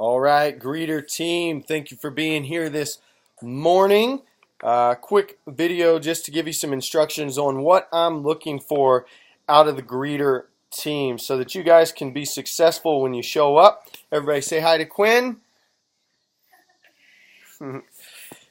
All right, greeter team, thank you for being here this morning. Quick video just to give you some instructions on what I'm looking for out of the greeter team so that you guys can be successful when you show up. Everybody say hi to Quinn.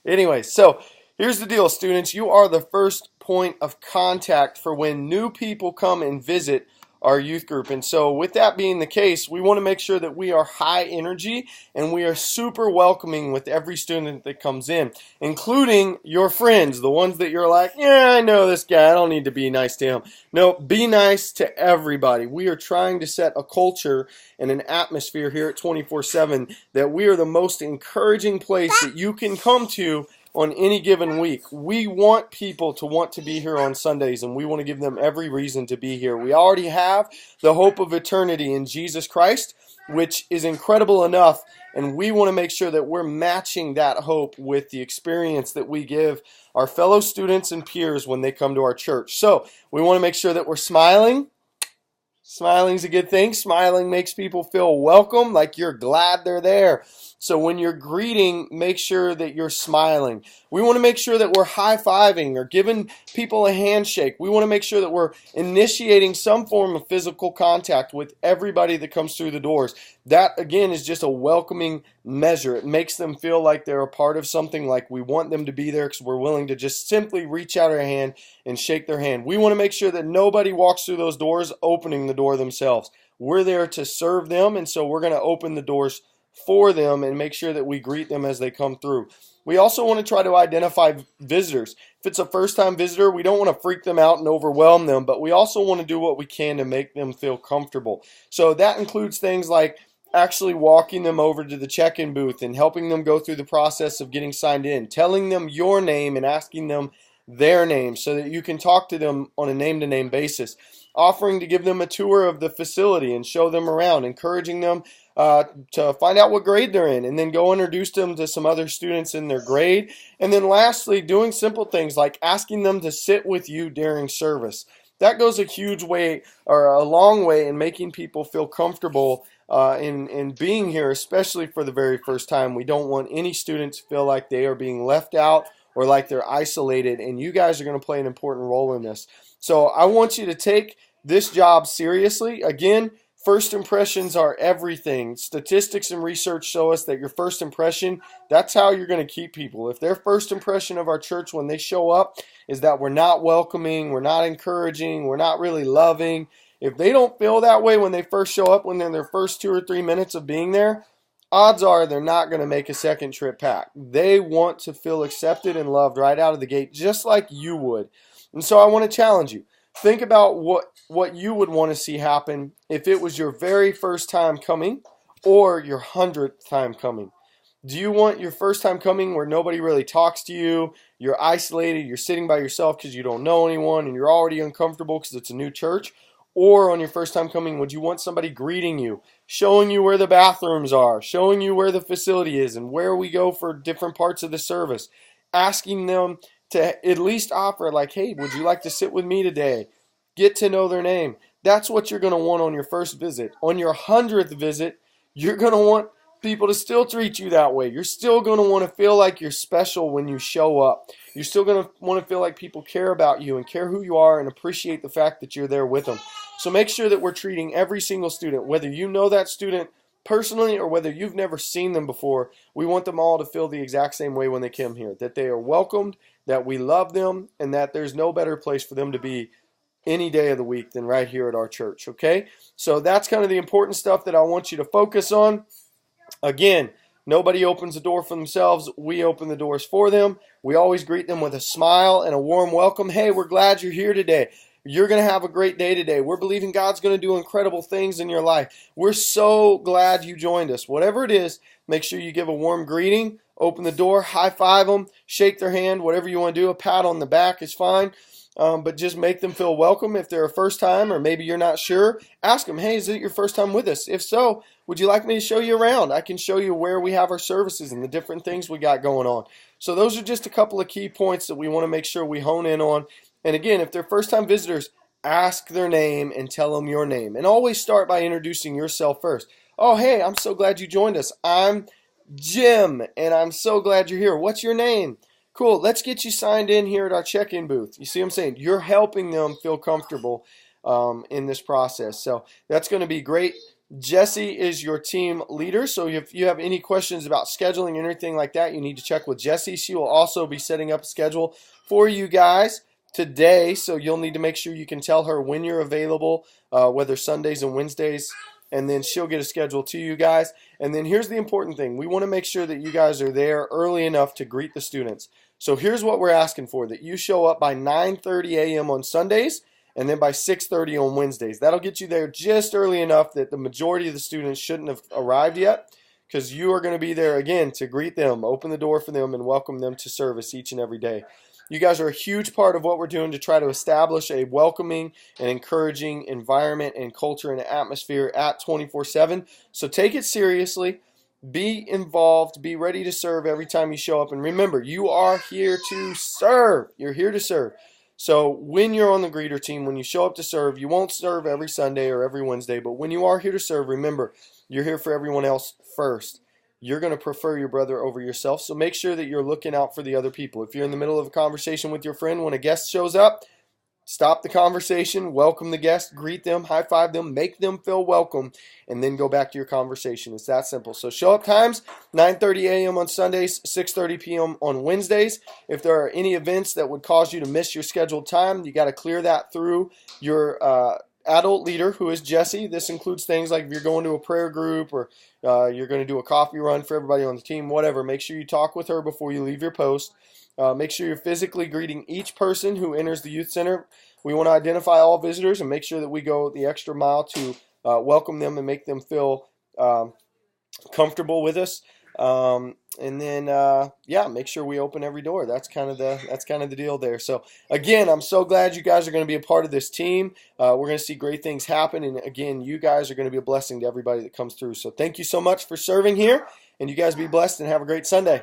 Anyway, so here's the deal, students. You are the first point of contact for when new people come and visit our youth group. And so with that being the case, we want to make sure that we are high energy and we are super welcoming with every student that comes in, including your friends, the ones that you're like, yeah, I know this guy, I don't need to be nice to him. No, be nice to everybody. We are trying to set a culture and an atmosphere here at 24/7 that we are the most encouraging place that you can come to on any given week. We want people to want to be here on Sundays, and we want to give them every reason to be here. We already have the hope of eternity in Jesus Christ, which is incredible enough, and we want to make sure that we're matching that hope with the experience that we give our fellow students and peers when they come to our church. So we want to make sure that we're smiling. Smiling's a good thing. Smiling makes people feel welcome, like you're glad they're there. So when you're greeting, make sure that you're smiling. We want to make sure that we're high-fiving or giving people a handshake. We want to make sure that we're initiating some form of physical contact with everybody that comes through the doors. That, again, is just a welcoming measure. It makes them feel like they're a part of something, like we want them to be there because we're willing to just simply reach out our hand and shake their hand. We want to make sure that nobody walks through those doors opening the door themselves. We're there to serve them, and so we're going to open the doors for them and make sure that we greet them as they come through. We also want to try to identify visitors. If it's a first-time visitor, we don't want to freak them out and overwhelm them, but we also want to do what we can to make them feel comfortable. So that includes things like actually walking them over to the check-in booth and helping them go through the process of getting signed in, telling them your name and asking them their name so that you can talk to them on a name-to-name basis, offering to give them a tour of the facility and show them around, encouraging them to find out what grade they're in, and then go introduce them to some other students in their grade. And then lastly, doing simple things like asking them to sit with you during service. That goes a huge way, or a long way, in making people feel comfortable in being here, especially for the very first time. We don't want any student to feel like they are being left out or like they're isolated, and you guys are going to play an important role in this. So I want you to take this job seriously. Again, first impressions are everything. Statistics and research show us that your first impression, that's how you're going to keep people. If their first impression of our church when they show up is that we're not welcoming, we're not encouraging, we're not really loving, if they don't feel that way when they first show up, when they're in their first 2 or 3 minutes of being there, odds are they're not going to make a second trip back. They want to feel accepted and loved right out of the gate, just like you would. And so I want to challenge you. Think about what you would want to see happen if it was your very first time coming or your 100th time coming. Do you want your first time coming where nobody really talks to you, you're isolated, you're sitting by yourself because you don't know anyone and you're already uncomfortable because it's a new church? Or on your first time coming, would you want somebody greeting you, showing you where the bathrooms are, showing you where the facility is and where we go for different parts of the service, asking them to at least offer like, hey, would you like to sit with me today? Get to know their name. That's what you're going to want on your first visit. On your 100th visit, you're going to want people to still treat you that way. You're still going to want to feel like you're special when you show up. You're still going to want to feel like people care about you and care who you are and appreciate the fact that you're there with them. So make sure that we're treating every single student, whether you know that student personally or whether you've never seen them before, we want them all to feel the exact same way when they come here, that they are welcomed, that we love them, and that there's no better place for them to be any day of the week than right here at our church, okay? So that's kind of the important stuff that I want you to focus on. Again, nobody opens the door for themselves. We open the doors for them. We always greet them with a smile and a warm welcome. Hey, we're glad you're here today. You're going to have a great day today. We're believing God's going to do incredible things in your life. We're so glad you joined us. Whatever it is, make sure you give a warm greeting, open the door, high five them, shake their hand, whatever you want to do. A pat on the back is fine. But just make them feel welcome. If they're a first time or maybe you're not sure, ask them, hey, is it your first time with us? If so, would you like me to show you around? I can show you where we have our services and the different things we got going on. So those are just a couple of key points that we want to make sure we hone in on. And again, if they're first-time visitors, ask their name and tell them your name. And always start by introducing yourself first. Oh, hey, I'm so glad you joined us. I'm Jim, and I'm so glad you're here. What's your name? Cool. Let's get you signed in here at our check-in booth. You see what I'm saying? You're helping them feel comfortable in this process. So that's going to be great. Jesse is your team leader. So if you have any questions about scheduling or anything like that, you need to check with Jesse. She will also be setting up a schedule for you guys today. So you'll need to make sure you can tell her when you're available, whether Sundays and Wednesdays, and then she'll get a schedule to you guys. And then here's the important thing. We want to make sure that you guys are there early enough to greet the students. So here's what we're asking for, that you show up by 9:30 a.m. on Sundays and then by 6:30 on Wednesdays. That'll get you there just early enough that the majority of the students shouldn't have arrived yet, because you are going to be there again to greet them, open the door for them, and welcome them to service each and every day. You guys are a huge part of what we're doing to try to establish a welcoming and encouraging environment and culture and atmosphere at 24/7. So take it seriously. Be involved. Be ready to serve every time you show up. And remember, you are here to serve. You're here to serve. So when you're on the greeter team, when you show up to serve, you won't serve every Sunday or every Wednesday. But when you are here to serve, remember, you're here for everyone else first. You're going to prefer your brother over yourself, so make sure that you're looking out for the other people. If you're in the middle of a conversation with your friend, when a guest shows up, stop the conversation, welcome the guest, greet them, high five them, make them feel welcome, and then go back to your conversation. It's that simple. So show up times, 9:30 a.m. on Sundays, 6:30 p.m. on Wednesdays. If there are any events that would cause you to miss your scheduled time, you got to clear that through your adult leader, who is Jesse. This includes things like if you're going to a prayer group, or you're going to do a coffee run for everybody on the team, whatever. Make sure you talk with her before you leave your post. Make sure you're physically greeting each person who enters the youth center. We want to identify all visitors and make sure that we go the extra mile to welcome them and make them feel comfortable with us. And then make sure we open every door. That's kind of the deal there. So again, I'm so glad you guys are going to be a part of this team. We're going to see great things happen, and again, you guys are going to be a blessing to everybody that comes through. So thank you so much for serving here, and you guys be blessed and have a great Sunday.